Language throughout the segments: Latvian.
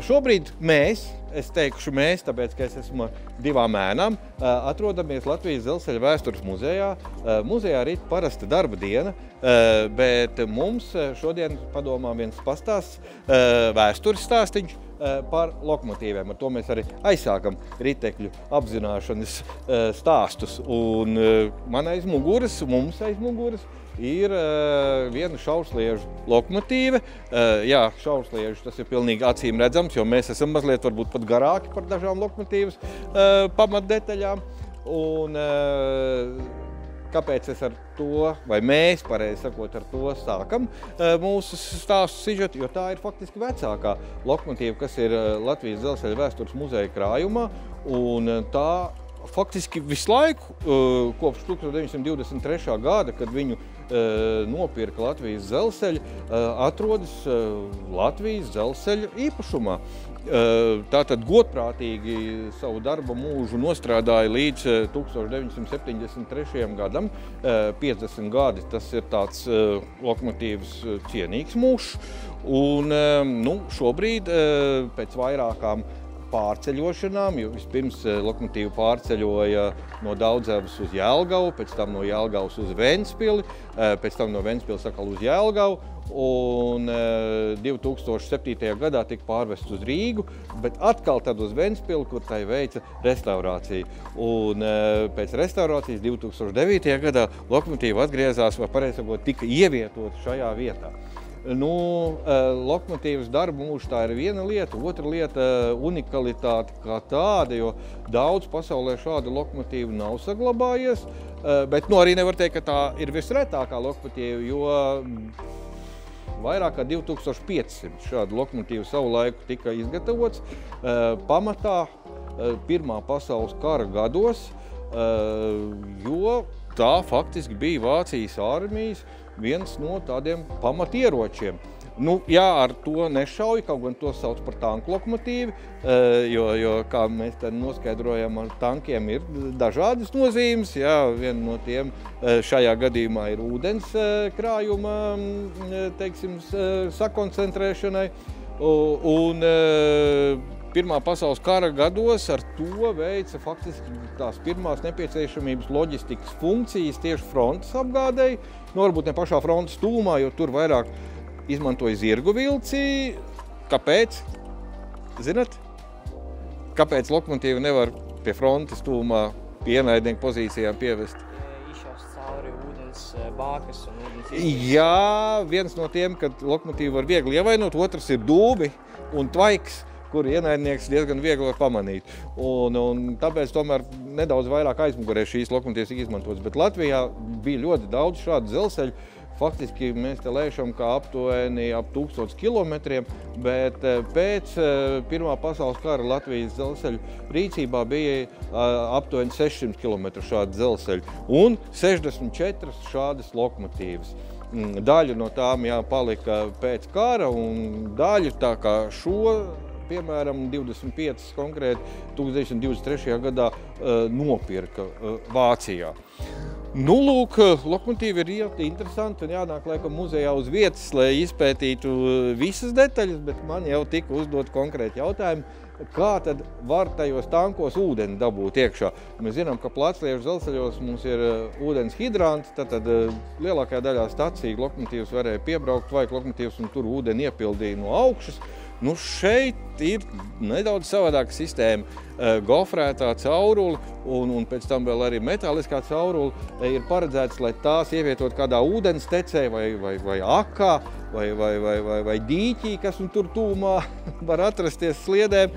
Šobrīd es teikšu mēs, tāpēc, ka es esmu divām ēnām, atrodamies Latvijas Dzelzceļa vēstures muzejā. Muzejā rīt parasta darba diena, bet mums šodien padomā viens pastāsts, vēstures stāstiņš par lokomotīvēm. Ar to mēs arī aizsākam ritekļu apzināšanas stāstus. Un man aiz muguras, mums aiz muguras ir viena šaursliežu lokomotīve. Jā, šaursliežu tas ir pilnīgi acīm redzams, jo mēs esam mazliet varbūt pat garāki par dažām lokomotīvas pamatdetaļām. Un kāpēc es ar to, vai mēs, pareizi sakot, ar to sākam mūsu stāstu sižetu, jo tā ir faktiski vecākā lokomotīva, kas ir Latvijas Dzelzceļa vēstures muzeja krājumā, un tā faktiski visu laiku, kopš 1923. gada, kad viņu nopirka Latvijas Dzelzceļa, atrodas Latvijas Dzelzceļa īpašumā. Tātad godprātīgi savu darba mūžu nostrādāja līdz 1973. gadam. 50 gadi tas ir tāds lokomotīvas cienīgs mūžs. Un šobrīd pēc vairākām pārceļošanām, jo vispirms lokomotīvu pārceļoja no Daudzavas uz Jelgavu, pēc tam no Jelgavas uz Ventspili, pēc tam no Ventspiles atkal uz Jelgavu, un 2007. gadā tika pārvests uz Rīgu, bet atkal tad uz Ventspili, kur tai veica restaurāciju. Un pēc restaurācijas 2009. gadā lokomotīva atgriezās, vai pareizi sakot, tika ievietota šajā vietā. Lokomotīvas darba mūžs tā ir viena lieta, otra lieta unikalitāte kā tāda, jo daudz pasaulē šādu lokomotīvu nav saglabājies, bet arī nevar teikt, ka tā ir visretākā lokomotīva, jo vairāk kā 2500 šādu lokomotīvu savu laiku tika izgatavots pamatā Pirmā pasaules kara gados, jo tā faktiski bija Vācijas armijas viens no tādiem pamatieročiem. Jā, ar to nešauj, kaut gan to sauc par tanku lokomotīvi, jo kā mēs tad noskaidrojam, ar tankiem ir dažādas nozīmes. Jā, viena no tiem šajā gadījumā ir ūdens krājuma, teiksim, sakoncentrēšanai. Un Pirmā pasaules kara gados ar to veica faktiski tās pirmās nepieciešamības loģistikas funkcijas tieši frontes apgādēji. Varbūt ne pašā frontes tūmā, jo tur vairāk izmantoja zirgu vilci. Kāpēc? Zinat? Kāpēc lokomotīvu nevar pie frontes tūmā pie ienaidnieku pozīcijām pievest? Izšaust cauri ūdens bākas un ūdens izvērst. Jā, viens no tiem, kad lokomotīvu var viegli ievainot, otrs ir dūbi un tvaiks, kur ienaidnieks diezgan viegli var pamanīt. Un tāpēc tomēr nedaudz vairāk aizmugurē šīs lokomotīvas izmantotas. Bet Latvijā bija ļoti daudz šādu dzelzceļu. Faktiski mēs te lēšam kā aptuveni ap 1000 kilometriem, bet pēc Pirmā pasaules kara Latvijas dzelzceļu rīcībā bija aptuveni 600 kilometru šādu dzelzceļu un 64 šādas lokomotīvas. Daļa no tām palika pēc kara un daļa tā kā šo, piemēram, 25 konkrēti 1923. gadā nopirka Vācijā. Lūk, lokomotīva ir ļoti interesanti un jānāk laikam muzejā uz vietas, lai izpētītu visas detaļas, bet man jau tika uzdot konkrēti jautājumi, kā tad var tajos tankos ūdeni dabūt iekšā. Mēs zinām, ka placliežu dzelzceļos mums ir ūdens hidranti, tad lielākajā daļā staciju lokomotīvas varēja piebraukt vai lokomotīvas un tur ūdeni iepildīja no augšas. Šeit ir nedaudz savādāka sistēma. Gofrētā caurule un pēc tam vēl arī metāliskā caurule ir paredzēts, lai tās ievietot kādā ūdens tecē vai akā vai dīķī, kas tur tūmā var atrasties sliedēm.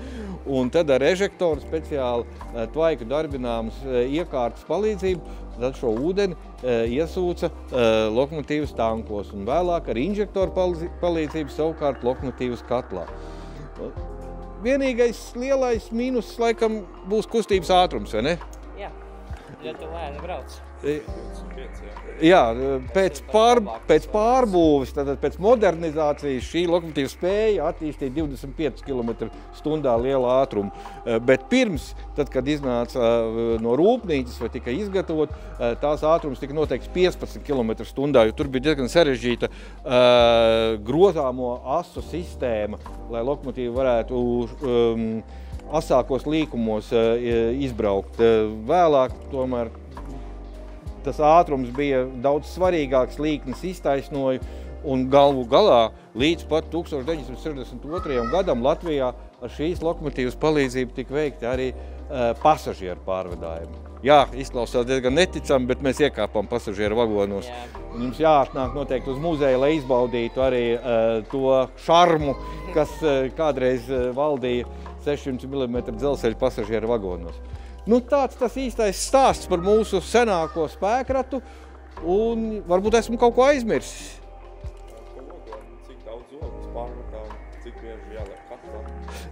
Un tad ar ežektoru speciāli tvaiku darbināmas iekārtas palīdzību tad šo ūdeni iesūca lokomotīvas tankos un vēlāk ar inžektoru palīdzību savukārt lokomotīvas katlā. Vienīgais lielais mīnus laikam būs kustības ātrums, vai ne? Jā, ļoti lēni brauc. Jā, pēc pārbūves, tātad pēc modernizācijas šī lokomotīva spēja attīstīt 25 km/h lielu ātrumu. Bet pirms, tad, kad iznāca no rūpnīcas vai tika izgatavot, tās ātrums tika noteikts 15 km/h, jo tur bija diezgan sarežģīta grozāmo asu sistēma, lai lokomotīva varētu asākos līkumos izbraukt. Vēlāk tomēr tas ātrums bija daudz svarīgāks, līknes iztaisnoja, un galvu galā līdz pat 1962. gadam Latvijā ar šīs lokomotīvas palīdzību tika veikti arī pasažieru pārvadājumi. Jā, izklausās diezgan neticami, bet mēs iekāpām pasažieru vagonos. Jums jāatnāk noteikti uz muzeju, lai izbaudītu arī to šarmu, kas kādreiz valdīja 600 mm dzelzceļa pasažieru vagonos. Nu, tāds tas īstais stāsts par mūsu senāko spēkratu, un varbūt esmu kaut ko aizmirsis. Cik daudz ogles pārmetām, cik bieži jāliek katlā?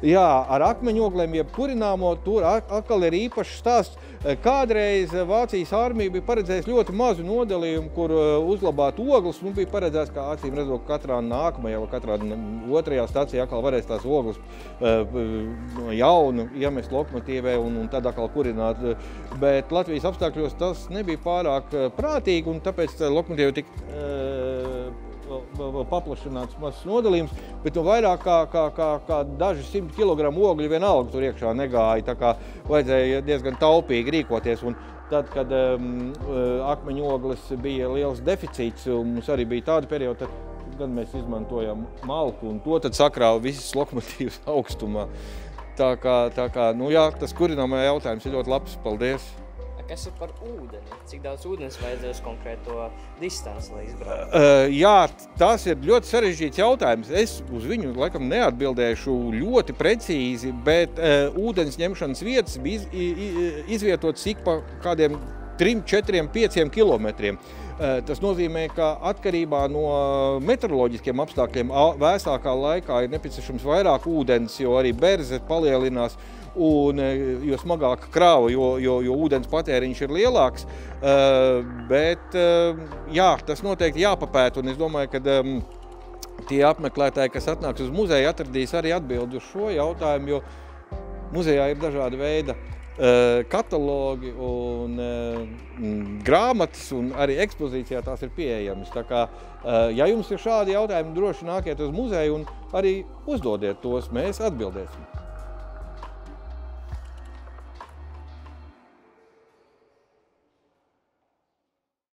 Jā, ar akmeņoglēm jeb kurināmo tur atkal ir īpašs stāsts. Kādreiz Vācijas armija bija paredzējusi ļoti mazu nodalījumu, kur uzlabāt ogles. Nu, bija paredzēts, kā acīm redzot, katrā nākamajā vai katrā otrajā stacijā atkal varēs tās ogles no jaunu iemest lokomotīvē un tad atkal kurināt. Bet Latvijas apstākļos tas nebija pārāk prātīgi, un tāpēc lokomotīva tika paplašināts mazs nodalījums, bet no vairāk kā daži 100 kilogramu ogļu vienalga tur iekšā negāja, tā kā vajadzēja diezgan taupīgi rīkoties. Un tad, kad akmeņogles bija liels deficīts, un mums arī bija tāda perioda, tad mēs izmantojam malku, un to tad sakrāva visas lokomotīvas augstumā. Tā kā, nu jā, tas kurināmajā jautājums ir ļoti labs. Paldies! Kas ir par ūdeni? Cik daudz ūdens vajadzēs konkrēto distanci, lai izbrauktu? Jā, tas ir ļoti sarežģīts jautājums. Es uz viņu laikam neatbildēšu ļoti precīzi, bet ūdens ņemšanas vietas bija izvietotas ik pa kādiem 3, 4, 5 kilometriem. Tas nozīmē, ka atkarībā no meteoroloģiskiem apstākļiem vēsākā laikā ir nepieciešams vairāk ūdens, jo arī berze palielinās, un jo smagāka krāva, jo ūdens patēriņš ir lielāks. Bet jā, tas noteikti jāpapēta, un es domāju, ka tie apmeklētāji, kas atnāks uz muzeju, atradīs arī atbildi uz šo jautājumu, jo muzejā ir dažāda veida katalogi un grāmatas, un arī ekspozīcijā tās ir pieejamas. Tā kā, ja jums ir šādi jautājumi, droši nākiet uz muzeju un arī uzdodiet tos, mēs atbildēsim.